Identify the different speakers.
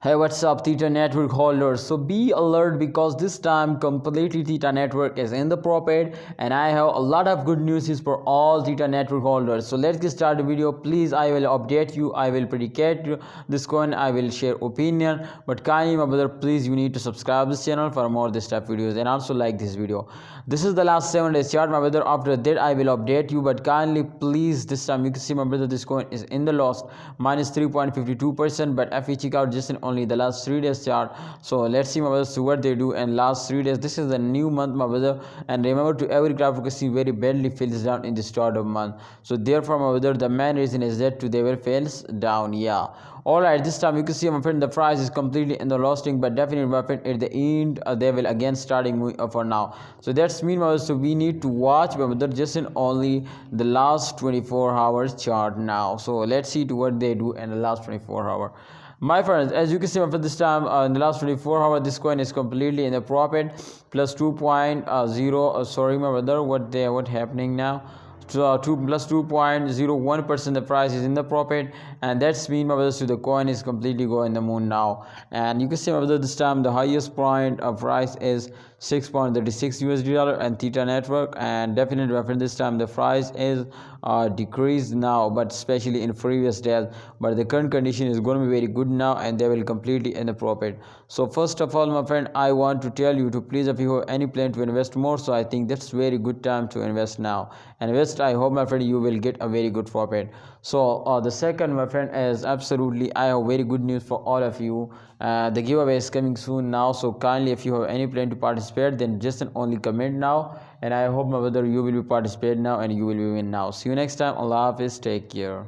Speaker 1: Hey, what's up, Theta Network holders? So be alert because this time completely Theta Network is in the profit, and I have a lot of good news for all Theta Network holders. So let's get started the video. Please, I will update you. I will predicate this coin. I will share opinion. But kindly, my brother, please, you need to subscribe this channel for more this type videos and also like this video. This is the last 7 days chart, my brother. After that, I will update you. But kindly, please, this time you can see, my brother, this coin is in the loss minus 3.52%. But if we check out just in only the last 3 days chart, so let's see, my brother, so what they do in last 3 days. This is the new month, my brother, and remember, to every graph you can see very badly fails down in the start of month. So therefore, my brother, the main reason is that they will fails down. Yeah, all right, this time you can see, my friend, the price is completely in the losing, but definitely, my friend, at the end they will again starting moving up for now. So that's mean, my brother, so we need to watch, my brother, just in only the last 24 hours chart now. So let's see to what they do in the last 24 hour. My friends, as you can see, for this time in the last 24 hours, this coin is completely in the profit, plus 2.0. Sorry, my brother, what happening now? So 2+2.01%, the price is in the profit, and that's mean, my brother, so the coin is completely going the moon now. And you can see, my brother, this time the highest point of price is 6.36 USD dollar and Theta Network, and definitely, my friend, this time the price is decreased now, but especially in previous days. But the current condition is going to be very good now, and they will completely in the profit. So first of all, my friend, I want to tell you to please, if you have any plan to invest more, so I think that's very good time to invest now. And invest, I hope, my friend, you will get a very good profit. So the second, my friend, is absolutely I have very good news for all of you. The giveaway is coming soon now, so kindly, if you have any plan to participate, then just only comment now, and I hope, my brother, you will be participate now and you will be win now. See you next time. Allah Hafiz, take care.